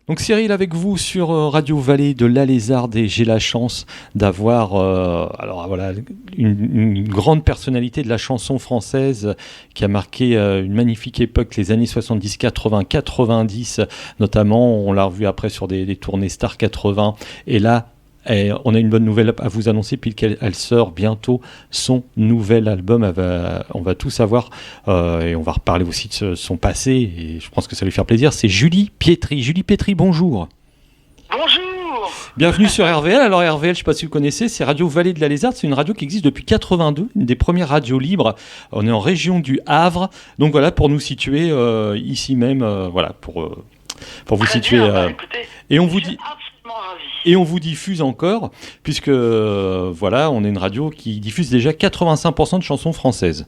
Donc Cyril avec vous sur Radio Vallée de la Lézarde et j'ai la chance d'avoir alors voilà une grande personnalité de la chanson française qui a marqué une magnifique époque, les années 70, 80, 90 notamment, on l'a revu après sur des tournées Star 80 et là on a une bonne nouvelle à vous annoncer puisqu'elle sort bientôt son nouvel album. On va tout savoir et on va reparler aussi de son passé et je pense que ça va lui faire plaisir. C'est Julie Pietri. Julie Pietri, bonjour. Bonjour. Bienvenue sur RVL. Alors RVL, je ne sais pas si vous connaissez, c'est Radio Vallée de la Lézarde. C'est une radio qui existe depuis 82, une des premières radios libres. On est en région du Havre. Donc voilà, pour nous situer ici même, voilà, pour vous Très situer. bien, écoutez, Et on vous dit. ravi. Et on vous diffuse encore, puisque voilà, on est une radio qui diffuse déjà 85% de chansons françaises.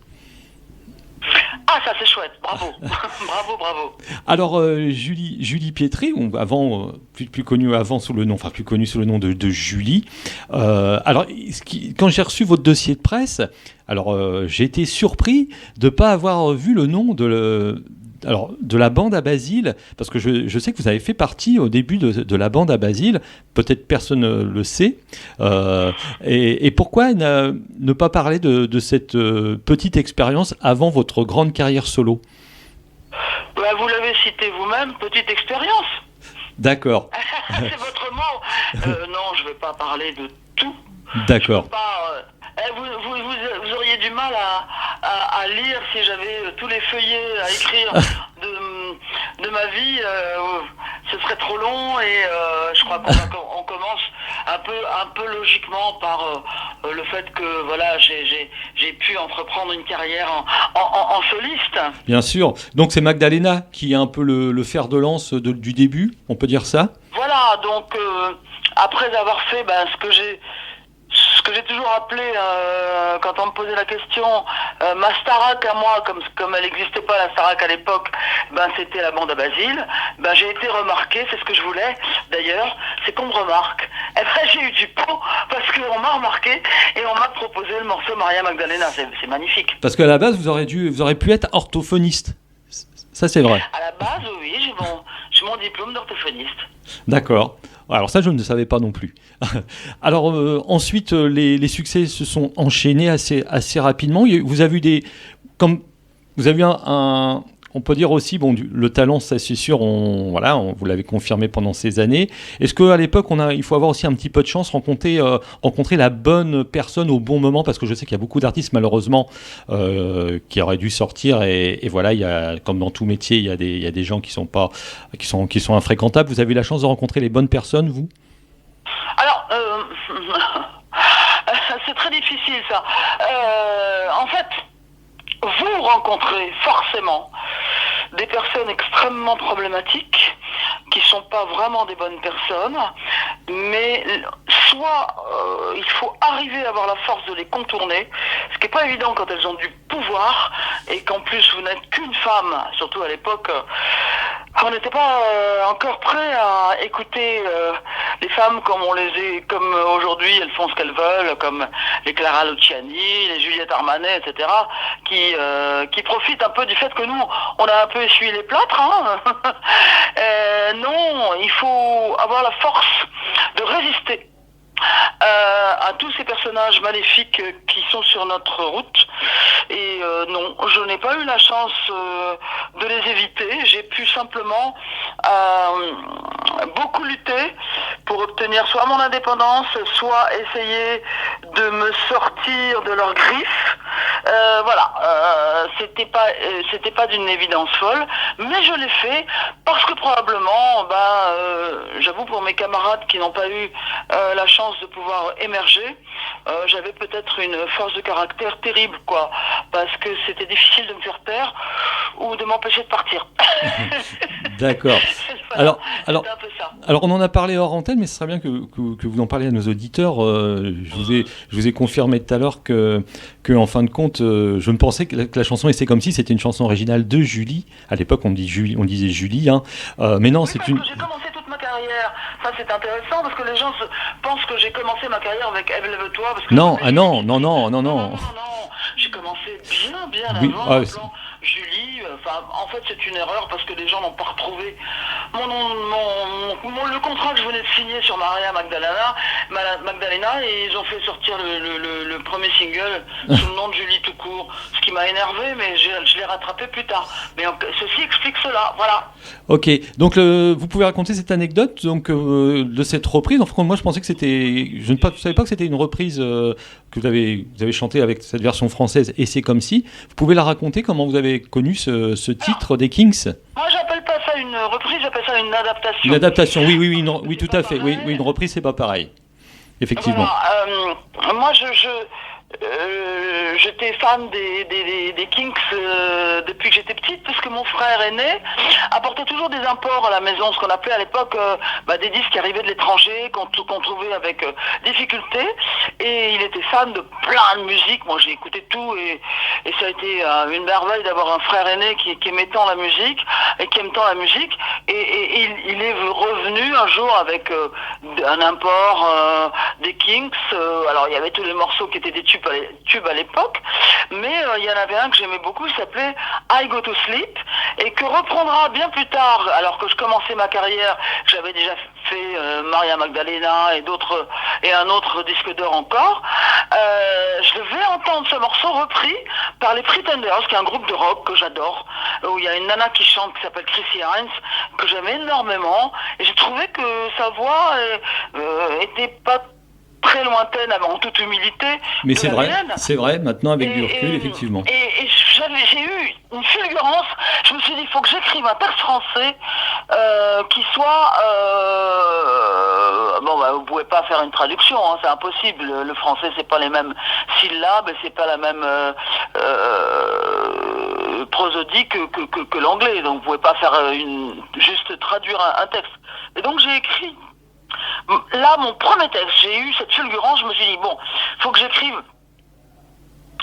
Ah, ça c'est chouette, bravo. bravo. Alors Julie Pietri, avant plus connue avant sous le nom, enfin plus connue sous le nom de Julie. Alors quand j'ai reçu votre dossier de presse, alors j'ai été surpris de pas avoir vu le nom de la bande à Basile, parce que je sais que vous avez fait partie au début de la bande à Basile, peut-être personne ne le sait, et pourquoi ne pas parler de cette petite expérience avant votre grande carrière solo ? Bah, vous l'avez cité vous-même, petite expérience. D'accord. C'est votre mot. Non, je ne vais pas parler de tout. D'accord. Vous auriez du mal à lire si j'avais tous les feuillets à écrire de ma vie. Ce serait trop long et je crois qu'on commence un peu logiquement par le fait que voilà j'ai pu entreprendre une carrière en soliste. Bien sûr. Donc c'est Magdalena qui est un peu le fer de lance du début, on peut dire ça ? Voilà, donc après avoir fait ce que j'ai toujours appelé, quand on me posait la question, ma Starac à moi, comme elle n'existait pas la Starac à l'époque, c'était la bande à Basile. J'ai été remarqué, c'est ce que je voulais d'ailleurs, c'est qu'on me remarque. J'ai eu du pot parce qu'on m'a remarqué et on m'a proposé le morceau Maria Magdalena, c'est magnifique. Parce qu'à la base, vous aurez pu être orthophoniste. Ça, c'est vrai. À la base, oui, j'ai mon diplôme d'orthophoniste. D'accord. Alors ça, je ne savais pas non plus. Alors ensuite, les succès se sont enchaînés assez rapidement. Vous avez eu on peut dire aussi, bon, le talent, ça c'est sûr, vous l'avez confirmé pendant ces années. Est-ce qu'à l'époque, il faut avoir aussi un petit peu de chance, rencontrer la bonne personne au bon moment, parce que je sais qu'il y a beaucoup d'artistes, malheureusement, qui auraient dû sortir, et voilà, comme dans tout métier, il y a des gens qui sont infréquentables. Vous avez eu la chance de rencontrer les bonnes personnes, vous ? Alors, c'est très difficile ça. En fait, vous rencontrez forcément des personnes extrêmement problématiques qui sont pas vraiment des bonnes personnes, mais soit il faut arriver à avoir la force de les contourner, ce qui est pas évident quand elles ont du pouvoir et qu'en plus vous n'êtes qu'une femme, surtout à l'époque. On n'était pas encore prêt à écouter les femmes comme comme aujourd'hui elles font ce qu'elles veulent, comme les Clara Luciani, les Juliette Armanet, etc., qui profitent un peu du fait que nous on a un peu essuyé les plâtres. Non, il faut avoir la force de résister à tous ces personnages maléfiques qui sont sur notre route. Et non, je n'ai pas eu la chance de les éviter. J'ai pu simplement beaucoup lutter pour obtenir soit mon indépendance, soit essayer de me sortir de leurs griffes. Voilà, c'était pas d'une évidence folle, mais je l'ai fait parce que probablement, j'avoue pour mes camarades qui n'ont pas eu la chance de pouvoir émerger, j'avais peut-être une force de caractère terrible, quoi, parce que c'était difficile de me faire taire ou de m'empêcher de partir. D'accord. Voilà, alors, un peu ça. Alors on en a parlé hors antenne, mais ce serait bien que vous en parliez à nos auditeurs. Je vous ai confirmé tout à l'heure que en fin de compte, je me pensais que la chanson Et c'est comme si c'était une chanson originale de Julie. À l'époque, on disait Julie, hein. Mais non, oui, c'est parce une. Que j'ai commencé toute ma carrière. Ça, c'est intéressant parce que les gens pensent que j'ai commencé ma carrière avec Ève Lève-toi. Parce que Non, non. J'ai commencé bien oui, avant. Julie, en fait c'est une erreur parce que les gens n'ont pas retrouvé mon le contrat que je venais de signer sur Maria Magdalena, et ils ont fait sortir le premier single sous le nom de Julie tout court, ce qui m'a énervé, mais je l'ai rattrapé plus tard. Mais ceci explique cela, voilà. Ok, donc vous pouvez raconter cette anecdote donc, de cette reprise. Enfin, moi je pensais que c'était... Je ne savais pas que c'était une reprise que vous avez chantée avec cette version française, et c'est comme si. Vous pouvez la raconter, comment vous avez connu ce titre des Kings? Moi j'appelle pas ça une reprise, j'appelle ça une adaptation. Une adaptation, oui, tout à fait. Oui, une reprise c'est pas pareil. Effectivement. Voilà, moi j'étais fan des Kinks depuis que j'étais petite, parce que mon frère aîné apportait toujours des imports à la maison, ce qu'on appelait à l'époque des disques qui arrivaient de l'étranger, qu'on trouvait avec difficulté, et il était fan de plein de musique. Moi j'ai écouté tout, et ça a été une merveille d'avoir un frère aîné qui aimait tant la musique, et qui aime tant la musique, et il est revenu un jour avec un import des Kinks. Alors il y avait tous les morceaux qui étaient des tubes à l'époque, mais il y en avait un que j'aimais beaucoup, il s'appelait I Go to Sleep, et que reprendra bien plus tard, alors que je commençais ma carrière. J'avais déjà fait Maria Magdalena et un autre disque d'or encore. Je vais entendre ce morceau repris par les Pretenders, qui est un groupe de rock que j'adore, où il y a une nana qui chante, qui s'appelle Chrissy Hines, que j'aimais énormément, et j'ai trouvé que sa voix était pas très lointaine, en toute humilité. Mais c'est vrai, maintenant avec du recul, effectivement. Et j'ai eu une fulgurance, je me suis dit, il faut que j'écrive un texte français qui soit... vous pouvez pas faire une traduction, hein, c'est impossible. Le français, c'est pas les mêmes syllabes, et c'est pas la même prosodie que l'anglais, donc vous pouvez pas faire juste traduire un texte. Et donc j'ai écrit là mon premier texte. J'ai eu cette fulgurance, je me suis dit faut que j'écrive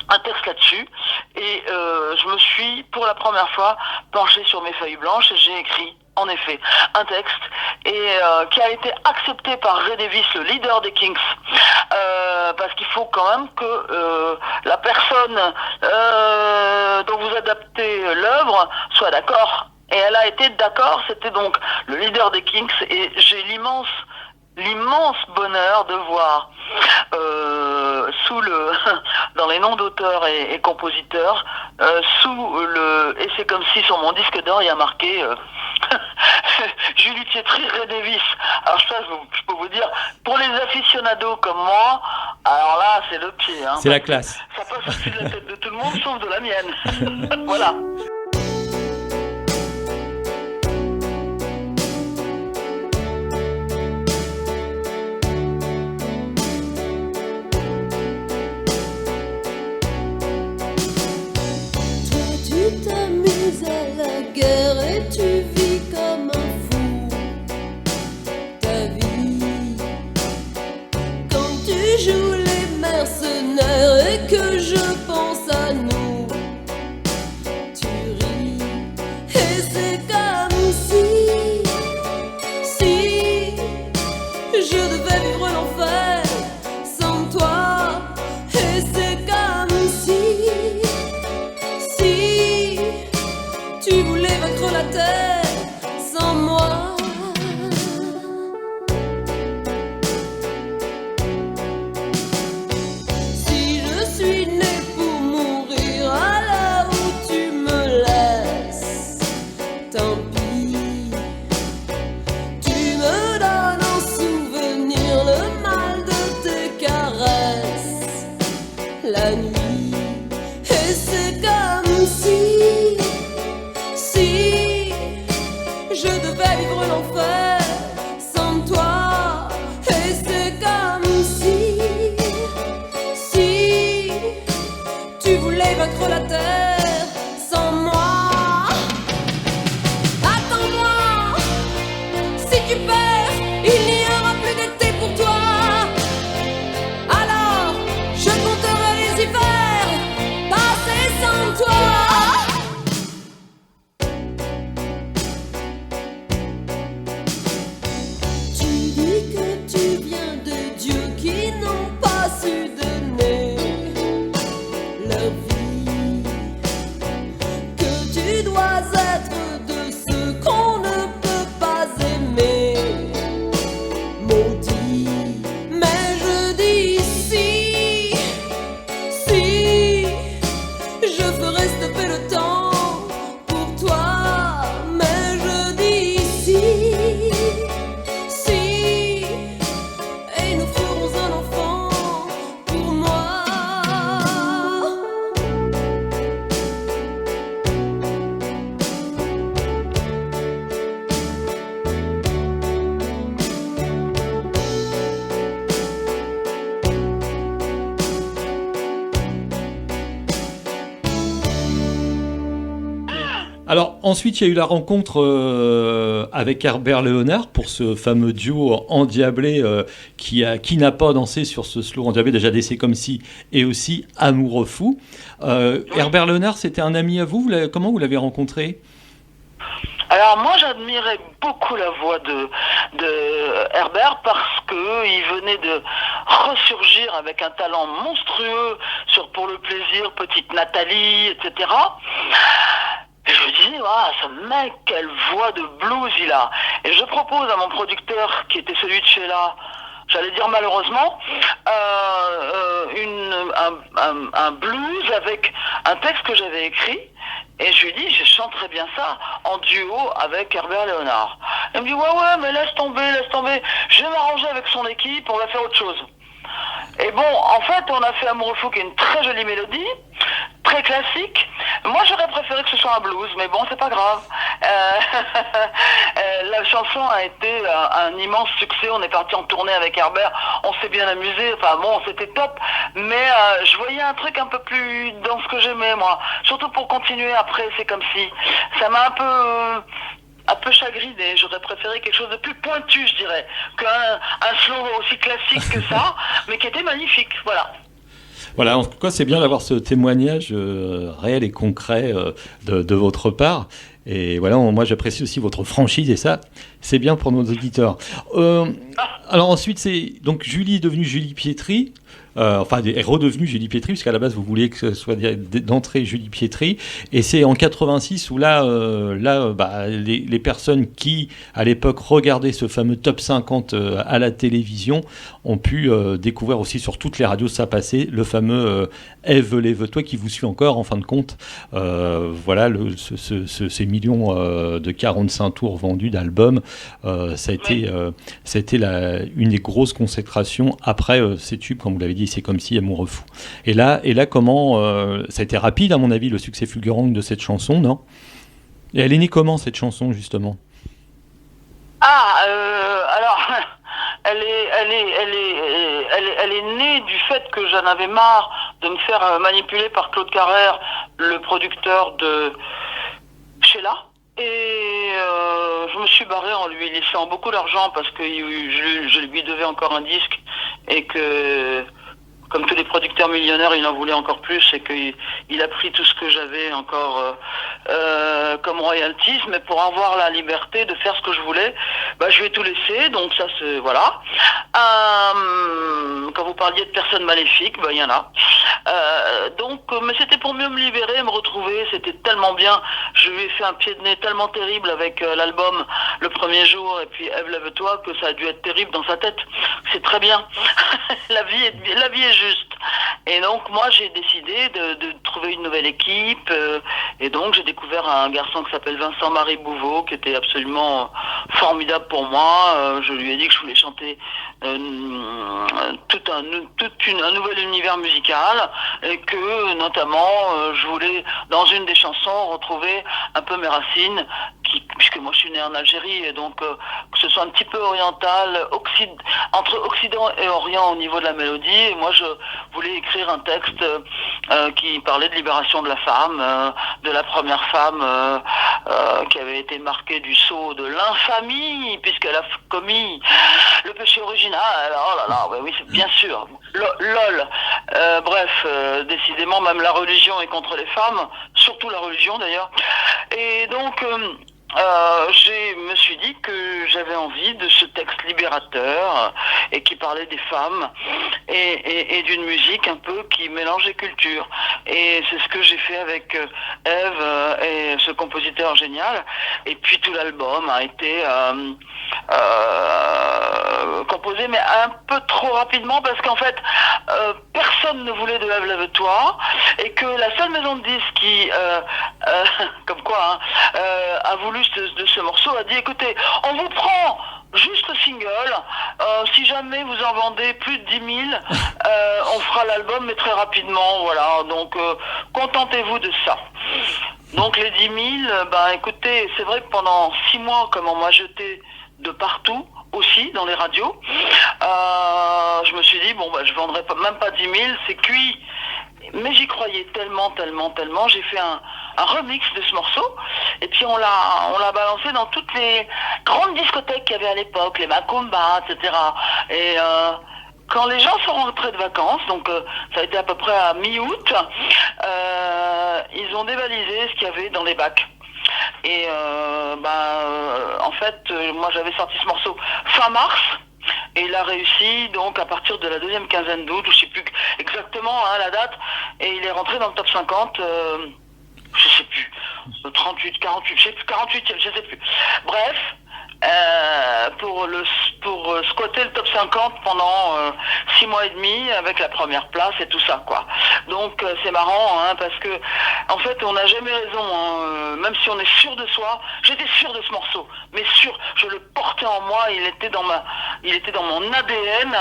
un texte là-dessus, et je me suis pour la première fois penché sur mes feuilles blanches, et j'ai écrit en effet un texte, et qui a été accepté par Ray Davies, le leader des Kinks, parce qu'il faut quand même que la personne dont vous adaptez l'œuvre soit d'accord, et elle a été d'accord. C'était donc le leader des Kinks, et j'ai l'immense bonheur de voir dans les noms d'auteurs et compositeurs, et c'est comme si sur mon disque d'or il y a marqué Julie Thiétry, Ray Davies. Alors ça, je peux vous dire, pour les aficionados comme moi, alors là c'est le pied, hein. C'est la classe. Ça passe au-dessus de la tête de tout le monde sauf de la mienne. Voilà. Tu t'amuses à la guerre et tu vis comme un fou ta vie. Quand tu joues les mercenaires et que je pense à nous, tu ris, et c'est comme si je devais vivre l'enfer sans toi, et c'est comme si tu voulais vaincre la terre sans moi. Si je suis née pour mourir à l'heure où tu me laisses, tant pis. Tu me donnes en souvenir le mal de tes caresses la nuit, et c'est comme si je devais vivre l'enfer sans toi, et c'est comme si tu voulais vaincre la terre sans moi. Attends-moi, si tu perds, il n'y aura plus d'été pour toi. Alors je compterai les hivers passés sans toi. Tu viens de dieux qui n'ont pas su donner leur vie, que tu dois être de ceux qu'on ne peut pas aimer. ensuite, il y a eu la rencontre avec Herbert Léonard pour ce fameux duo endiablé qui n'a pas dansé sur ce slow endiablé, déjà d'essai comme si, et aussi Amoureux fou. Herbert Léonard, c'était un ami à vous, comment vous l'avez rencontré ? Alors moi j'admirais beaucoup la voix de Herbert parce que il venait de ressurgir avec un talent monstrueux sur Pour le plaisir, Petite Nathalie, etc. Et je me disais, ce mec, quelle voix de blues il a. Et je propose à mon producteur, qui était celui de Sheila, j'allais dire malheureusement, un blues avec un texte que j'avais écrit. Et je lui dis, je chanterais bien ça en duo avec Herbert Léonard. Il me dit, ouais, mais laisse tomber. Je vais m'arranger avec son équipe, on va faire autre chose. Et bon, en fait, on a fait Amoureux fou, qui est une très jolie mélodie, très classique. Moi, j'aurais préféré que ce soit un blues, mais bon, c'est pas grave. La chanson a été un immense succès. On est parti en tournée avec Herbert. On s'est bien amusé. Enfin bon, c'était top. Mais je voyais un truc un peu plus dans ce que j'aimais, moi. Surtout pour continuer après, c'est comme si. Ça m'a un peu chagriné. J'aurais préféré quelque chose de plus pointu, je dirais, qu'un slow aussi classique que ça, mais qui était magnifique. Voilà, en tout cas, c'est bien d'avoir ce témoignage réel et concret de votre part. Et voilà, moi j'apprécie aussi votre franchise et ça, c'est bien pour nos auditeurs. Alors ensuite, c'est donc Julie est devenue Julie Pietri. Est redevenue Julie Pietri, puisqu'à la base vous vouliez que ce soit d'entrée Julie Pietri, et c'est en 86 où les personnes qui à l'époque regardaient ce fameux top 50 à la télévision ont pu découvrir aussi sur toutes les radios ça passait, le fameux Ève lève-toi qui vous suit encore en fin de compte. Ces millions de 45 tours vendus d'albums, ça a été une des grosses consécrations après ces tubes, comme vous l'avez dit, c'est comme si Amoureux fou. Et là comment ça a été rapide à mon avis le succès fulgurant de cette chanson, non? Et elle est née comment cette chanson justement? Alors elle est née du fait que j'en avais marre de me faire manipuler par Claude Carrère, le producteur de Sheila. Et je me suis barré en lui laissant beaucoup d'argent parce que je lui devais encore un disque et que, comme tous les producteurs millionnaires, il en voulait encore plus et qu'il a pris tout ce que j'avais encore comme royalties, mais pour avoir la liberté de faire ce que je voulais, je lui ai tout laissé, donc ça c'est, voilà. Quand vous parliez de personnes maléfiques, il y en a. Mais c'était pour mieux me libérer, me retrouver, c'était tellement bien. Je lui ai fait un pied de nez tellement terrible avec l'album le premier jour, et puis Ève lève-toi, que ça a dû être terrible dans sa tête. C'est très bien. La vie est juste. Et donc moi j'ai décidé de trouver une nouvelle équipe, et donc j'ai découvert un garçon qui s'appelle Vincent-Marie Bouveau, qui était absolument formidable pour moi. Je lui ai dit que je voulais chanter un nouvel univers musical, et que notamment je voulais dans une des chansons retrouver un peu mes racines, puisque moi je suis né en Algérie, et donc que ce soit un petit peu oriental, entre Occident et Orient au niveau de la mélodie. Et moi je voulais écrire un texte qui parlait de libération de la femme, de la première femme qui avait été marquée du sceau de l'infamie, puisqu'elle a commis le péché original. Oh là là, oui, c'est bien sûr. LOL. Décidément, même la religion est contre les femmes, surtout la religion d'ailleurs. Et donc, je me suis dit que j'avais envie de ce texte libérateur et qui parlait des femmes et d'une musique un peu qui mélange les cultures. Et c'est ce que j'ai fait avec Ève et ce compositeur génial. Et puis tout l'album a été composé, mais un peu trop rapidement, parce qu'en fait personne ne voulait de Ève lève-toi, et que la seule maison de disques qui comme quoi a voulu de ce morceau a dit: écoutez, on vous prend juste le single, si jamais vous en vendez plus de 10 000, on fera l'album, mais très rapidement, voilà. Donc contentez-vous de ça. Donc les 10 000, écoutez, c'est vrai que pendant 6 mois, comme on m'a jeté de partout, aussi dans les radios, je me suis dit, je vendrai même pas 10 000, c'est cuit. Mais j'y croyais tellement, j'ai fait un remix de ce morceau, et puis on l'a balancé dans toutes les grandes discothèques qu'il y avait à l'époque, les Macumba, etc. Et quand les gens sont rentrés de vacances, donc ça a été à peu près à mi-août, ils ont dévalisé ce qu'il y avait dans les bacs. Et en fait, moi j'avais sorti ce morceau fin mars, et il a réussi donc à partir de la deuxième quinzaine d'août, ou je sais plus exactement la date, et il est rentré dans le top 50, je sais plus, 38, 48, je sais plus, 48, je sais plus. Bref, pour squatter le top 50 pendant 6 mois et demi avec la première place et tout ça, quoi. Donc c'est marrant, parce que en fait on n'a jamais raison, même si on est sûr de soi. J'étais sûr de ce morceau, mais sûr, je le portais en moi, il était dans mon ADN,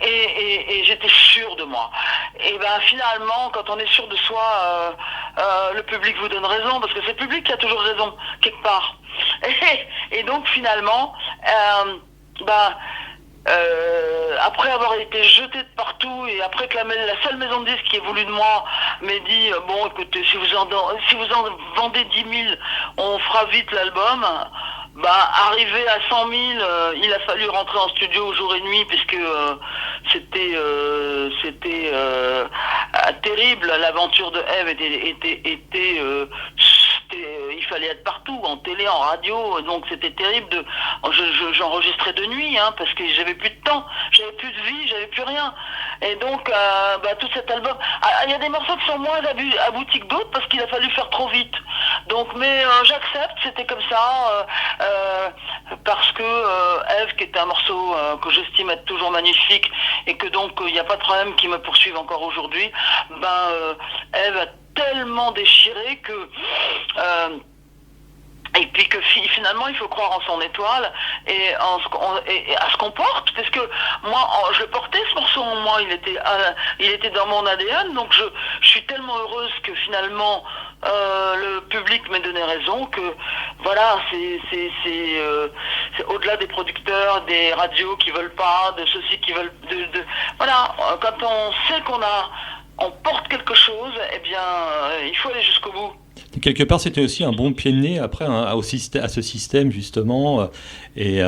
et j'étais sûr de moi. Et ben finalement, quand on est sûr de soi, le public vous donne raison, parce que c'est le public qui a toujours raison quelque part. Et donc finalement, après avoir été jeté de partout, et après que la seule maison de disques qui ait voulu de moi m'ait dit bon écoutez, si vous en vendez 10 000, on fera vite l'album. Arrivé à 100 000, il a fallu rentrer en studio jour et nuit, puisque c'était terrible. L'aventure de Ève était il fallait être partout, en télé, en radio, donc c'était terrible. J'enregistrais de nuit, parce que j'avais plus de temps, j'avais plus de vie, j'avais plus rien. Et donc tout cet album, il y a des morceaux qui sont moins aboutis que d'autres parce qu'il a fallu faire trop vite. Donc, mais j'accepte, c'était comme ça, parce que Ève, qui est un morceau que j'estime être toujours magnifique, et que donc il n'y a pas de problème qu'il me poursuive encore aujourd'hui, Ève a tellement déchiré que et puis que finalement il faut croire en son étoile et à ce qu'on porte, parce que moi je le portais ce morceau en moi, il était dans mon ADN, donc je suis tellement heureuse que finalement le public m'a donné raison, que voilà, c'est au-delà des producteurs, des radios qui veulent pas, de ceux-ci qui veulent voilà, quand on sait on porte quelque chose, eh bien il faut aller jusqu'au bout. Quelque part, c'était aussi un bon pied de nez après à ce système, justement. Et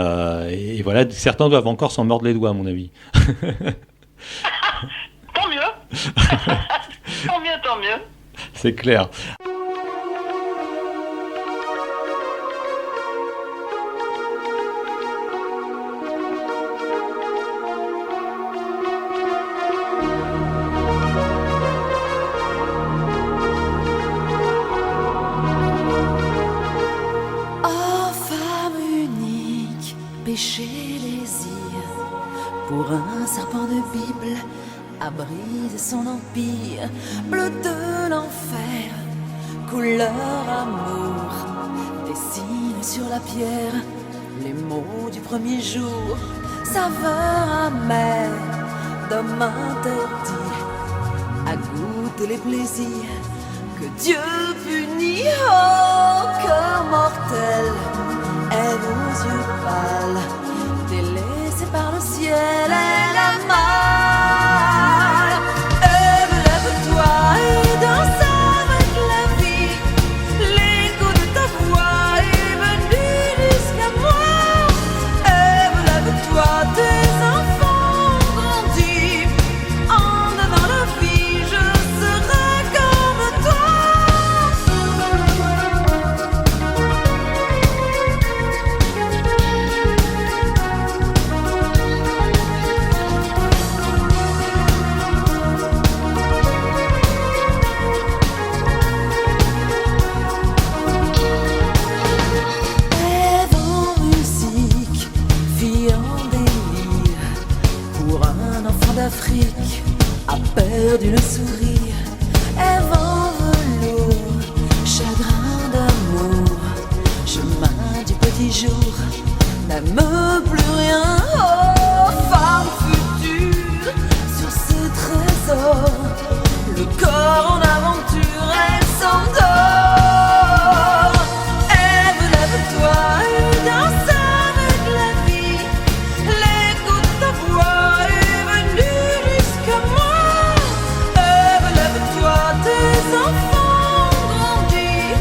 voilà, certains doivent encore s'en mordre les doigts, à mon avis. Tant mieux. Tant mieux. C'est clair. Péché, désir, pour un serpent de Bible, a brisé son empire, bleu de l'enfer, couleur amour, dessine sur la pierre les mots du premier jour, saveur amère d'homme interdit, à goûter les plaisirs que Dieu punit. Oh, cœur mortel, Ève aux yeux pâles, délaissée par le ciel, elle a mal. Ève, lève-toi et danse avec la vie. L'écho de ta voix est venu jusqu'à moi. Ève, lève-toi, tes enfants ont grandi. En donnant la vie, je serai comme toi. Afrique a perdu le sourire, Ève en velours, chagrin d'amour, chemin du petit jour, n'aime plus rien. Oh, femme future, sur ce trésor, le corps en aventure, elle s'endort. Ève, lève-toi et danse avec la vie, l'écho de ta voix. Tes enfants grandis,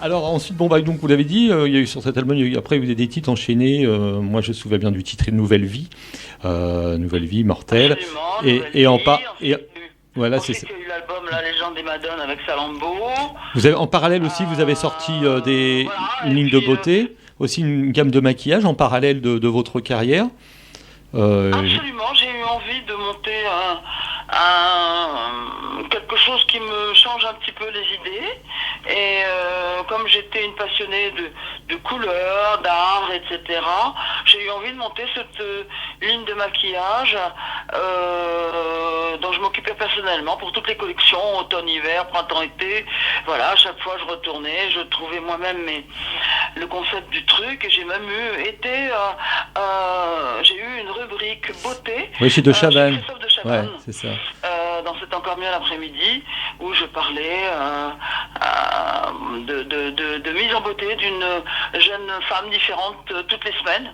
Alors ensuite, bon, donc vous l'avez dit, il y a eu sur cet album, après il y a eu des titres enchaînés. Moi, je me souviens bien du titre Nouvelle Vie, Nouvelle Vie, Mortelle. Absolument, Et en pas. voilà, Ensuite, il y a eu l'album La Légende des Madones avec Salambo. Vous avez, en parallèle aussi, vous avez sorti une ligne de beauté, aussi une gamme de maquillage en parallèle de votre carrière. Absolument, j'ai eu envie de monter quelque chose qui me change un petit peu les idées. Et comme j'étais une passionnée de couleurs, d'art, etc., j'ai eu envie de monter cette ligne de maquillage dont je m'occupais personnellement pour toutes les collections, automne, hiver, printemps, été. Voilà, à chaque fois je retournais, je trouvais moi-même le concept du truc, et j'ai même j'ai eu une rubrique beauté. Oui, chez De Chavannes. Christophe de Chavannes. Ouais, c'est ça. Dans C'est encore mieux l'après-midi, où je parlais de mise en beauté d'une jeune femme différente toutes les semaines,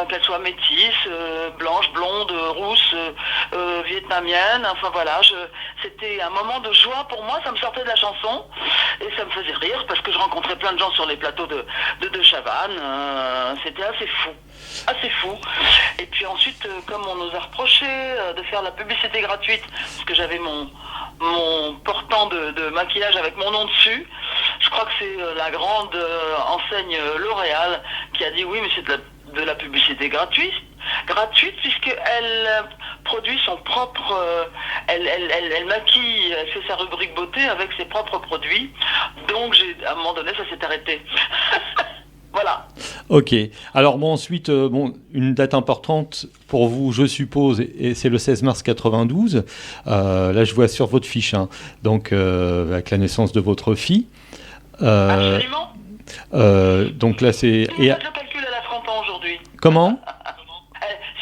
qu'elle soit métisse, blanche, blonde, rousse, vietnamienne, enfin voilà, c'était un moment de joie pour moi, ça me sortait de la chanson, et ça me faisait rire, parce que je rencontrais plein de gens sur les plateaux de Chavannes, c'était assez fou. Et puis ensuite, comme on nous a reproché de faire la publicité gratuite, parce que j'avais mon portant de maquillage avec mon nom dessus, je crois que c'est la grande enseigne L'Oréal qui a dit oui, mais c'est de la publicité gratuite puisqu'elle produit son propre, elle maquille, elle fait sa rubrique beauté avec ses propres produits. Donc à un moment donné, ça s'est arrêté. Voilà. Ok. Alors bon, ensuite, une date importante pour vous, je suppose, et c'est le 16 mars 92. Là, je vois sur votre fiche, hein, donc avec la naissance de votre fille. Absolument. Donc là, c'est. Si vous faites le calcul, elle a 30 ans aujourd'hui. Comment ?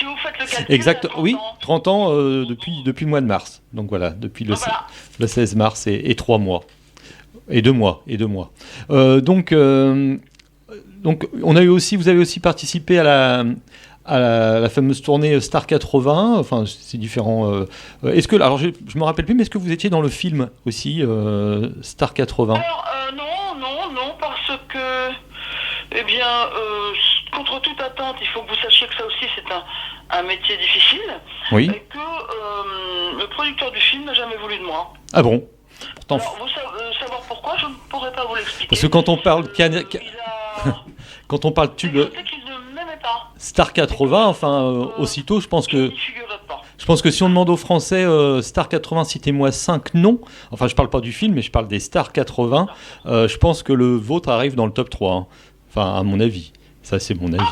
Si vous faites le calcul, exact. elle a 30 oui, ans. 30 ans depuis le mois de mars. Donc voilà, depuis le 16 mars et 3 mois. Et 2 mois. Donc, vous avez aussi participé à la fameuse tournée Star 80. Enfin, c'est différent. Est-ce que, alors, je me rappelle plus, mais est-ce que vous étiez dans le film aussi Star 80 ? Alors, non, parce que, contre toute attente, il faut que vous sachiez que ça aussi c'est un métier difficile. Oui. Et que le producteur du film n'a jamais voulu de moi. Ah bon ? Pourtant, alors, vous savoir pourquoi, je ne pourrais pas vous l'expliquer. Parce que quand on parle quand on parle tube Star 80, enfin aussitôt, je pense que si on demande aux Français Star 80, citez-moi 5 noms. Enfin, je parle pas du film, mais je parle des Star 80. Je pense que le vôtre arrive dans le top 3. Hein. Enfin, à mon avis. Ça, c'est mon avis.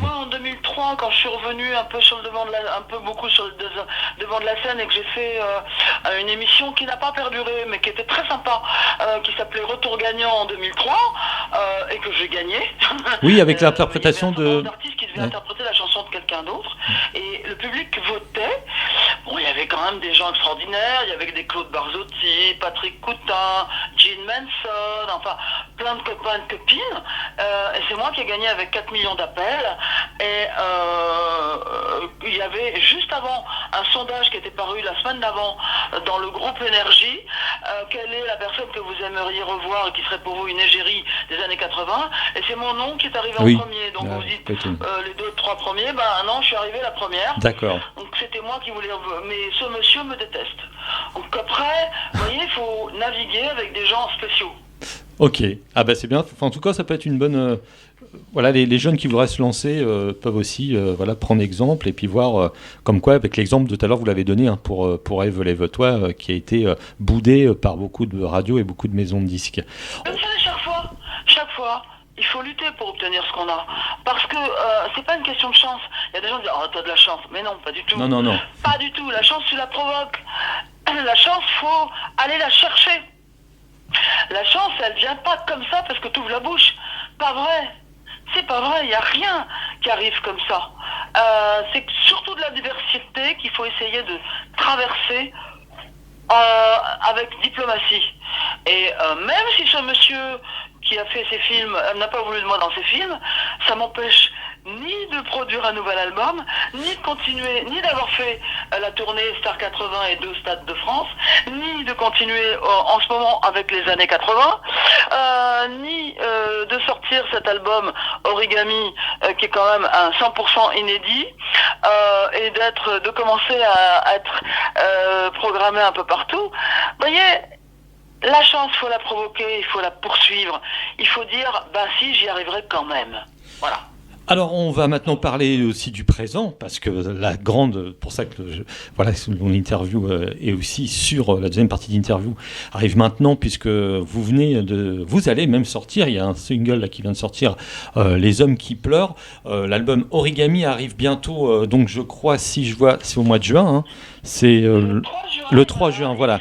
Moi, en 2003, quand je suis revenu un peu sur le devant de la scène et que j'ai fait une émission qui n'a pas perduré, mais qui était très sympa, qui s'appelait Retour gagnant en 2003, et que j'ai gagné. Oui, avec l'interprétation de l'artiste qui devait interpréter la chanson de quelqu'un d'autre, et le public votait. Bon, il y avait quand même des gens extraordinaires. Il y avait des Claude Barzotti, Patrick Coutin, Gene Manson, enfin plein de copains et de copines. Et c'est moi qui ai gagné avec 4 millions d'appels. Et il y avait juste avant un sondage qui était paru la semaine d'avant dans le groupe Énergie. Quelle est la personne que vous aimeriez revoir et qui serait pour vous une égérie des années 80? Et c'est mon nom qui est arrivé en premier. Donc vous dites les 2 3 premiers, non, je suis arrivé la première. D'accord. Donc c'était moi qui voulais, mais ce monsieur me déteste. Donc après, vous voyez, il faut naviguer avec des gens spéciaux. Ok, c'est bien. Enfin, en tout cas, ça peut être une bonne. Voilà, les jeunes qui voudraient se lancer peuvent aussi prendre exemple et puis voir comme quoi, avec l'exemple de tout à l'heure, vous l'avez donné pour Ève Lève-toi, qui a été boudé par beaucoup de radios et beaucoup de maisons de disques. Vous savez, chaque fois, il faut lutter pour obtenir ce qu'on a. Parce que c'est pas une question de chance. Il y a des gens qui disent « Oh, t'as de la chance ». Mais non, pas du tout. Non. Pas du tout. La chance, tu la provoques. La chance, faut aller la chercher. La chance, elle vient pas comme ça parce que tu ouvres la bouche. Pas vrai. C'est pas vrai. Il n'y a rien qui arrive comme ça. C'est surtout de la diversité qu'il faut essayer de traverser avec diplomatie. Et même si ce monsieur qui a fait ces films n'a pas voulu de moi dans ses films, ça m'empêche ni de de produire un nouvel album, ni de continuer, ni d'avoir fait la tournée Star 80 et 2 Stades de France, ni de continuer en ce moment avec les années 80, ni de sortir cet album Origami qui est quand même un 100% inédit, et de commencer à être programmé un peu partout. Vous voyez, la chance, il faut la provoquer, il faut la poursuivre. Il faut dire, si, j'y arriverai quand même. Voilà. Alors, on va maintenant parler aussi du présent, parce que pour ça que mon interview est aussi sur la deuxième partie d'interview arrive maintenant, puisque vous allez même sortir, il y a un single là qui vient de sortir, Les Hommes qui pleurent. L'album Origami arrive bientôt, donc je crois, c'est au mois de juin, hein, c'est le 3 juin, voilà.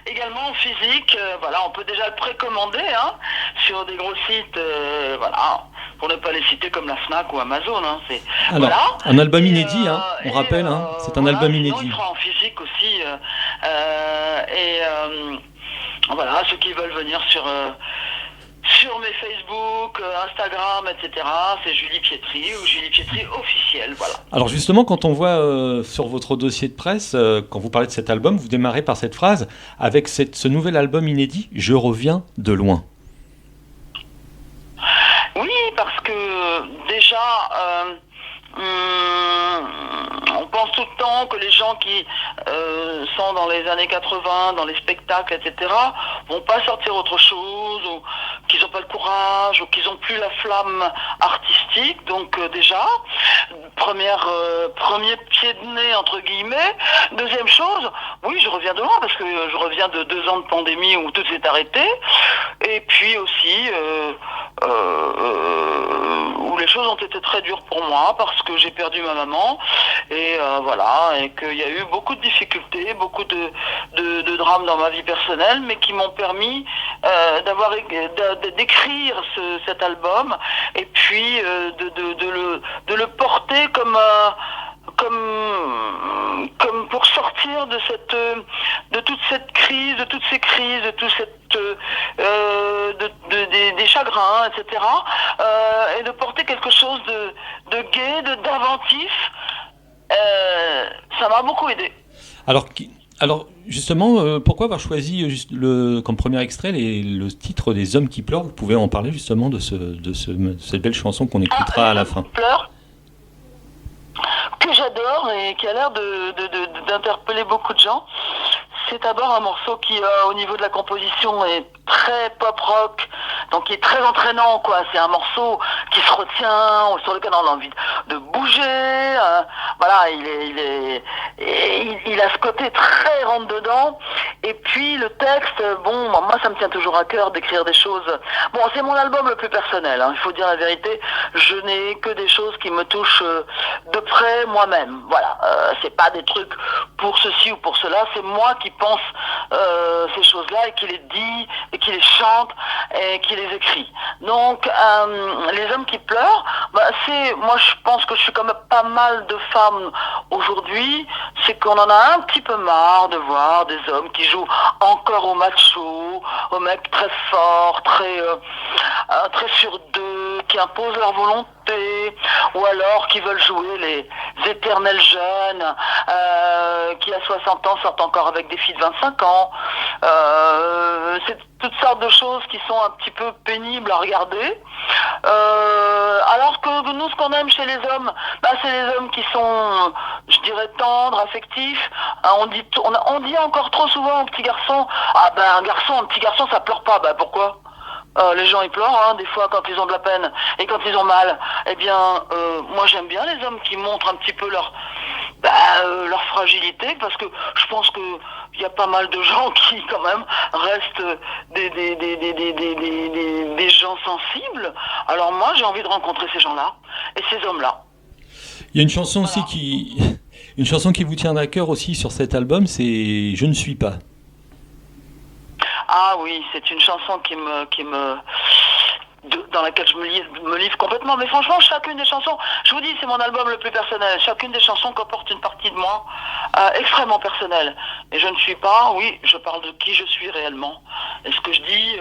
Également en physique, on peut déjà le précommander sur des gros sites, pour ne pas les citer comme la Fnac ou Amazon. Alors, un album inédit, on rappelle, c'est un album inédit. Il sera en physique aussi, ceux qui veulent venir sur mes Facebook, Instagram, etc. C'est Julie Pietri ou Julie Pietri officiel, voilà. Alors justement, quand on voit sur votre dossier de presse, quand vous parlez de cet album, vous démarrez par cette phrase, avec ce nouvel album inédit, je reviens de loin. Oui, parce que déjà, on pense tout le temps que les gens qui sont dans les années 80, dans les spectacles, etc., vont pas sortir autre chose, ou qu'ils n'ont pas le courage, ou qu'ils n'ont plus la flamme artistique. Donc déjà, premier pied de nez, entre guillemets. Deuxième chose, oui, je reviens de loin, parce que je reviens de 2 ans de pandémie où tout s'est arrêté. Et puis aussi, où les choses ont été très dures pour moi, parce que j'ai perdu ma maman, et qu'il y a eu beaucoup de difficultés, beaucoup de drames dans ma vie personnelle, mais qui m'ont permis d'écrire cet album, et puis de le porter comme pour sortir de toute cette crise, de toutes ces crises, de tout des chagrins, etc. Et de porter quelque chose de gai, d'inventif. Ça m'a beaucoup aidé. Alors justement, pourquoi avoir choisi comme premier extrait le titre des Hommes qui pleurent? Vous pouvez en parler justement de cette belle chanson qu'on écoutera à la fin. Que j'adore et qui a l'air d'interpeller beaucoup de gens. C'est d'abord un morceau qui, au niveau de la composition, est très pop-rock, donc qui est très entraînant, quoi. C'est un morceau qui se retient, sur lequel on a envie de bouger. Il a ce côté très rentre-dedans. Et puis le texte, moi ça me tient toujours à cœur d'écrire des choses. Bon, c'est mon album le plus personnel, il faut dire la vérité. Je n'ai que des choses qui me touchent de près moi-même. Voilà, c'est pas des trucs pour ceci ou pour cela, c'est moi qui pense ces choses-là et qui les dit et qui les chante et qui les écrit. Donc Les Hommes qui pleurent, moi je pense que je suis comme pas mal de femmes aujourd'hui, c'est qu'on en a un petit peu marre de voir des hommes qui jouent encore au macho, aux mecs très forts, très sur deux, qui imposent leur volonté, ou alors qui veulent jouer les éternels jeunes, qui à 60 ans sortent encore avec des filles de 25 ans. C'est toutes sortes de choses qui sont un petit peu pénibles à regarder. Alors que nous, ce qu'on aime chez les hommes, c'est les hommes qui sont, je dirais, tendres, affectifs. On dit encore trop souvent aux petits garçons, un petit garçon, ça pleure pas. Pourquoi ? Les gens ils pleurent des fois quand ils ont de la peine et quand ils ont mal. Eh bien, moi j'aime bien les hommes qui montrent un petit peu leur fragilité, parce que je pense que il y a pas mal de gens qui quand même restent des gens sensibles. Alors moi j'ai envie de rencontrer ces gens-là et ces hommes-là. Il y a une chanson aussi une chanson qui vous tient à cœur aussi sur cet album, c'est Je ne suis pas. Ah oui, c'est une chanson dans laquelle je me livre complètement. Mais franchement, chacune des chansons, je vous dis, c'est mon album le plus personnel. Chacune des chansons comporte une partie de moi extrêmement personnelle. Et je ne suis pas, oui, je parle de qui je suis réellement. Et ce que je dis,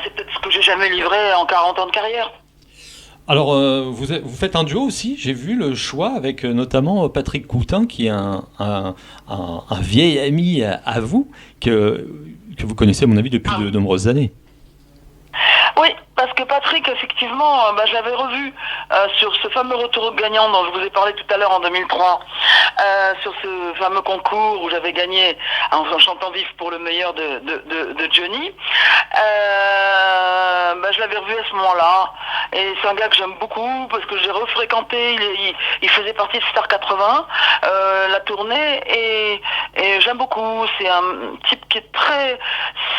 c'est peut-être ce que j'ai jamais livré en 40 ans de carrière. Alors, vous faites un duo aussi, j'ai vu le choix avec notamment Patrick Coutin, qui est un vieil ami à vous, que vous connaissez à mon avis depuis de nombreuses années. Oui, parce que Patrick, effectivement, je l'avais revu sur ce fameux retour gagnant dont je vous ai parlé tout à l'heure en 2003, sur ce fameux concours où j'avais gagné en chantant vif pour le meilleur de Johnny. Je l'avais revu à ce moment-là, et c'est un gars que j'aime beaucoup parce que j'ai refréquenté, il faisait partie de Star 80, la tournée, et j'aime beaucoup. C'est un type qui est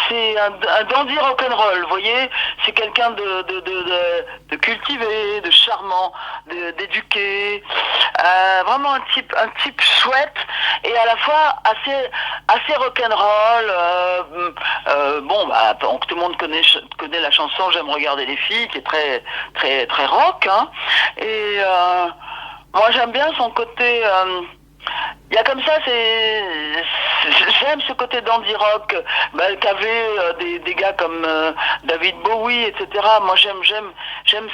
c'est un dandy rock'n'roll, vous voyez. C'est quelqu'un de cultivé, de charmant, d'éduqué, vraiment un type chouette et à la fois assez rock'n'roll. Donc tout le monde connaît la chanson J'aime regarder les filles, qui est très très très rock, hein. Et moi j'aime bien son côté. Il y a comme ça, j'aime ce côté dandy rock qu'avaient des gars comme David Bowie, etc. Moi j'aime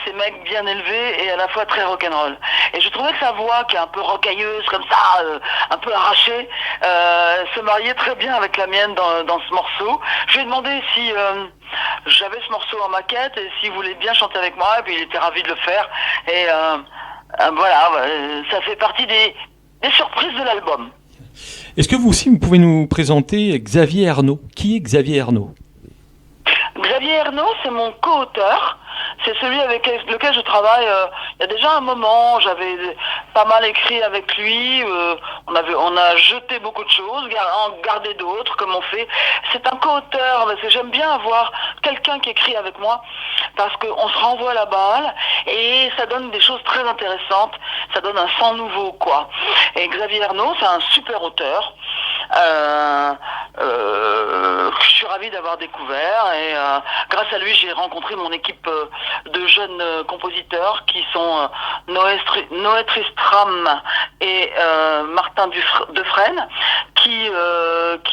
ces mecs bien élevés et à la fois très rock'n'roll. Et je trouvais que sa voix, qui est un peu rocailleuse comme ça, un peu arrachée, se mariait très bien avec la mienne dans ce morceau. Je lui ai demandé si j'avais ce morceau en maquette et s'il voulait bien chanter avec moi, et puis il était ravi de le faire. Et voilà, ça fait partie des surprises de l'album. Est-ce que vous aussi, vous pouvez nous présenter Xavier Ernaud? Qui est Xavier Ernaud? Xavier Ernaud, c'est mon co-auteur. C'est celui avec lequel je travaille il y a déjà un moment. J'avais pas mal écrit avec lui. On a jeté beaucoup de choses, gardé d'autres, comme on fait. C'est un co-auteur, parce que j'aime bien avoir quelqu'un qui écrit avec moi, parce qu'on se renvoie la balle et ça donne des choses très intéressantes. Ça donne un sang nouveau, quoi. Et Xavier Ernaud, c'est un super auteur. Je suis ravi d'avoir découvert, et grâce à lui j'ai rencontré mon équipe de jeunes compositeurs qui sont Noé Tristram et Martin Dufresne, qui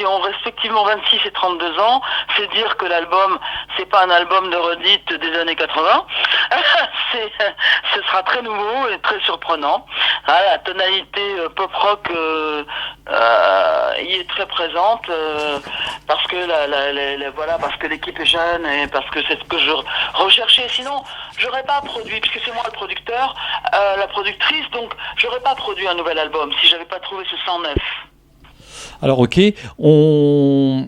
ont respectivement 26 et 32 ans. C'est dire que l'album, c'est pas un album de redite des années 80. Ce sera très nouveau et très surprenant. La tonalité pop-rock y est très présente, parce que parce que l'équipe est jeune et parce que c'est ce que je recherchais. Sinon, j'aurais pas produit, puisque c'est moi le producteur, la productrice, donc j'aurais pas produit un nouvel album si j'avais pas trouvé ce 109. Alors ok, on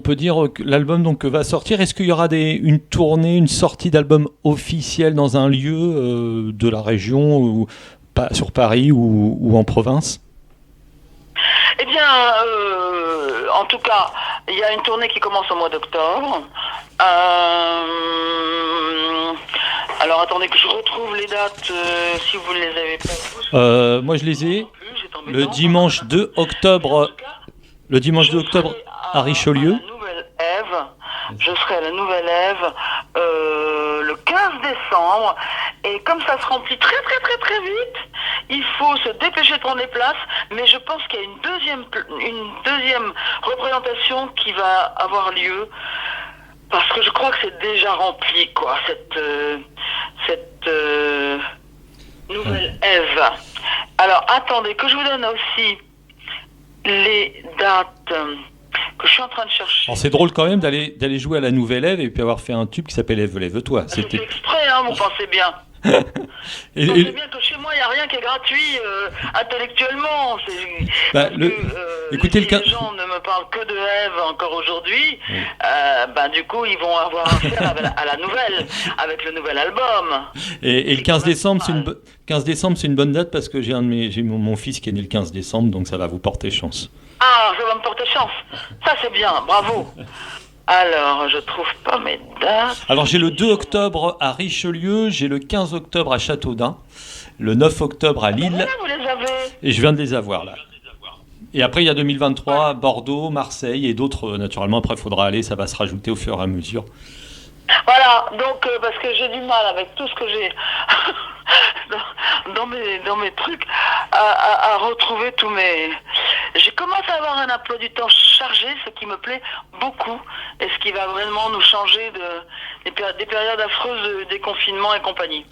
peut dire que l'album donc va sortir. Est-ce qu'il y aura une tournée, une sortie d'album officielle dans un lieu de la région, ou sur Paris ou en province? Eh bien, en tout cas, il y a une tournée qui commence au mois d'octobre. Alors attendez que je retrouve les dates, si vous ne les avez pas. Moi je les ai. Le dimanche 2 octobre. Le dimanche 2 octobre à Richelieu. Je serai à la Nouvelle Ève le 15 décembre. Et comme ça se remplit très très très très vite, il faut se dépêcher de prendre les places. Mais je pense qu'il y a une deuxième représentation qui va avoir lieu. Parce que je crois que c'est déjà rempli, quoi, cette Nouvelle Ève. Alors attendez, que je vous donne aussi les dates que je suis en train de chercher. Alors, c'est drôle quand même d'aller jouer à la Nouvelle Ève et puis avoir fait un tube qui s'appelle Ève, lève-toi. C'était exprès, hein, vous pensez bien. Vous pensez bien que chez moi, il n'y a rien qui est gratuit intellectuellement. Écoutez, si les gens ne me parlent que de Ève encore aujourd'hui, du coup, ils vont avoir affaire à la nouvelle, avec le nouvel album. Et le 15 décembre, 15 décembre, c'est une bonne date parce que j'ai mon fils qui est né le 15 décembre, donc ça va vous porter chance. Ah, ça va me porter chance. Ça, c'est bien, bravo. Alors, je trouve pas mes dates. Alors, j'ai le 2 octobre à Richelieu, j'ai le 15 octobre à Châteaudun, le 9 octobre à Lille. Vous les avez. Et je viens de les avoir, là. Et après, il y a 2023, Bordeaux, Marseille et d'autres, naturellement. Après, il faudra aller, ça va se rajouter au fur et à mesure. Voilà, donc, parce que j'ai du mal avec tout ce que j'ai dans mes trucs à retrouver tous mes j'ai commencé à avoir un emploi du temps chargé, ce qui me plaît beaucoup, et ce qui va vraiment nous changer des périodes affreuses de déconfinement et compagnie.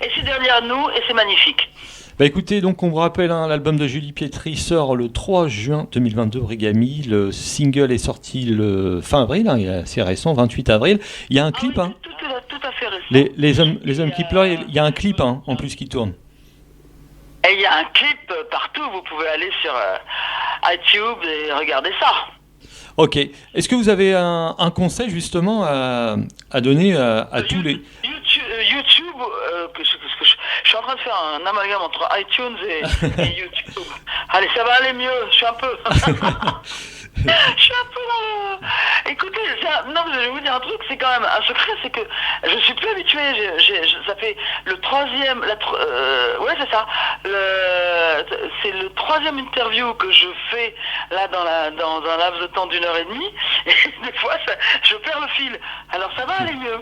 Et c'est derrière nous, et c'est magnifique. Bah écoutez, donc on vous rappelle, hein, l'album de Julie Pietri sort le 3 juin 2022, Origami. Le single est sorti le fin avril, hein, il est assez récent, 28 avril. Il y a un clip, oui, hein. Tout à fait récent. Les hommes qui pleurent, il y a un clip, hein, en plus qui tourne. Et il y a un clip partout, vous pouvez aller sur iTunes et regarder ça. Ok. Est-ce que vous avez un conseil justement à donner à tous les... YouTube, je suis en train de faire un amalgame entre iTunes et YouTube. Allez, ça va aller mieux, je suis un peu... Je suis un peu dans le... Écoutez, non, je vais vous dire un truc, c'est quand même un secret, c'est que je suis plus habitué. Ça fait le troisième, ouais c'est ça. C'est le troisième interview que je fais là dans un laps de temps d'1h30. Et des fois, je perds le fil. Alors ça va aller mieux.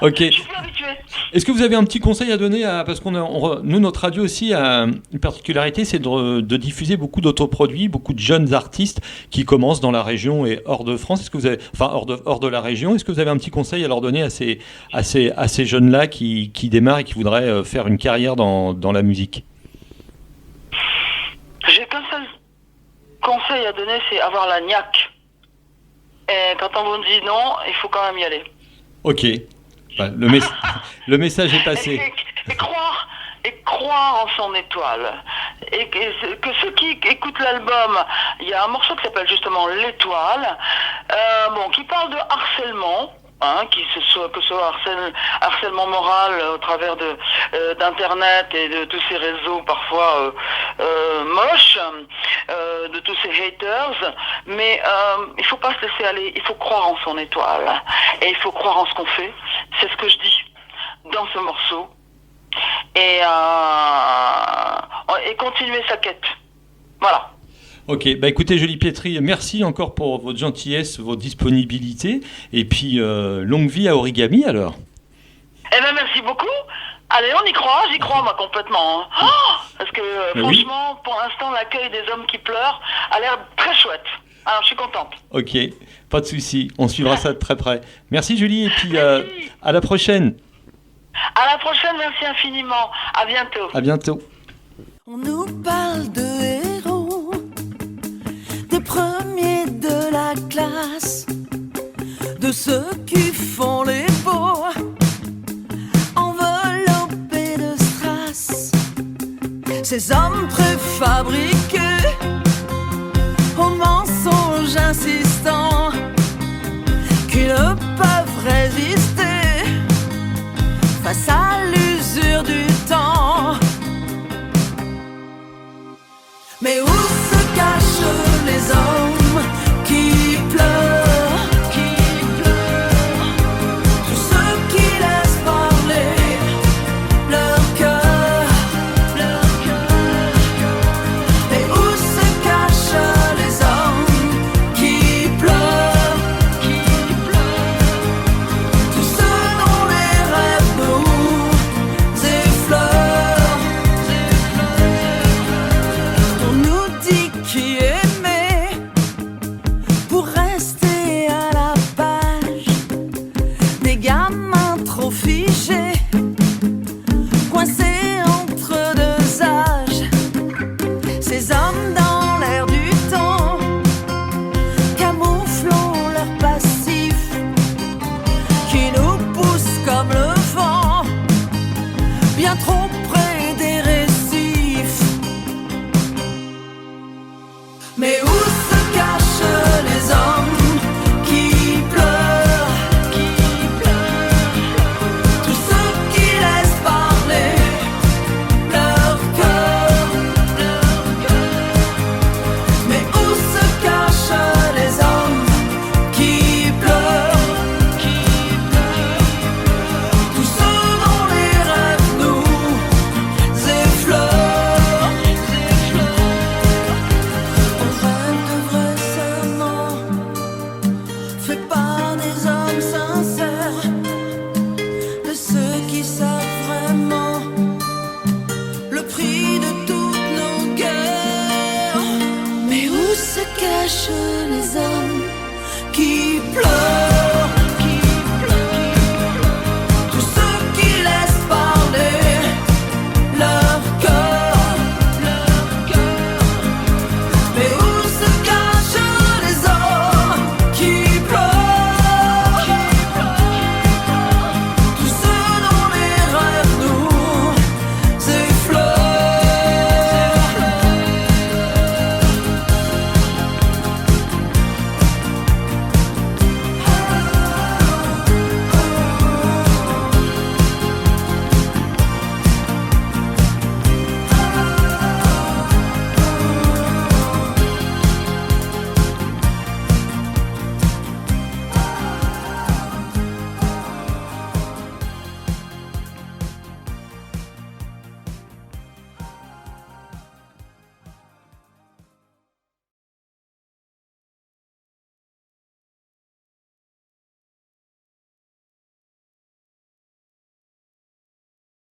Ok. Je suis plus habitué. Est-ce que vous avez un petit conseil à donner parce qu'on nous, notre radio aussi a une particularité, c'est de diffuser beaucoup d'autoproduits, beaucoup de jeunes artistes qui commencent dans la région et hors de France. Est-ce que vous avez, enfin hors de la région, est-ce que vous avez un petit conseil à leur donner à ces jeunes-là qui démarrent et qui voudraient faire une carrière dans la musique? J'ai qu'un seul conseil à donner, c'est avoir la niaque. Et quand on vous dit non, il faut quand même y aller. Ok. Enfin, le message est passé. Et croire en son étoile. Et que ceux qui écoutent l'album, il y a un morceau qui s'appelle justement L'étoile, qui parle de harcèlement, hein, que ce soit harcèlement moral au travers d'internet et de tous ces réseaux parfois moches, de tous ces haters, mais il faut pas se laisser aller, il faut croire en son étoile et il faut croire en ce qu'on fait. C'est ce que je dis dans ce morceau. Et continuer sa quête. Voilà. Ok, bah écoutez Julie Pietri, merci encore pour votre gentillesse, votre disponibilité, et puis longue vie à Origami alors. Eh bien merci beaucoup. Allez, on y croit, j'y crois moi complètement. Hein. Parce que franchement, pour l'instant, l'accueil des hommes qui pleurent a l'air très chouette. Alors je suis contente. Ok, pas de souci, on suivra ça de très près. Merci Julie, et puis à la prochaine. À la prochaine, merci infiniment. À bientôt. À bientôt. On nous parle de héros, des premiers de la classe, de ceux qui font les beaux, enveloppés de strass. Ces hommes préfabriqués, aux mensonges insistants, qui ne peuvent résister face à l'usure du temps. Mais où se cachent les hommes qui pleurent, tous ceux qui laissent parler leur cœur. Mais où se cachent les hommes qui pleurent, tous ceux dont les rêves nous effleurent. On nous dit qui aimer pour rester à la page, des gamins trop figés, coincés entre deux âges. Ces hommes dans l'air du temps, camouflant leur passif, qui nous poussent comme le vent, bien trop près des récifs. Mais où se cachent les hommes qui pleurent, tous ceux qui laissent parler leur cœur. Mais où se cachent les hommes qui pleurent, tous ceux dont les rêves nous effleurent. On se cachent les hommes qui pleurent.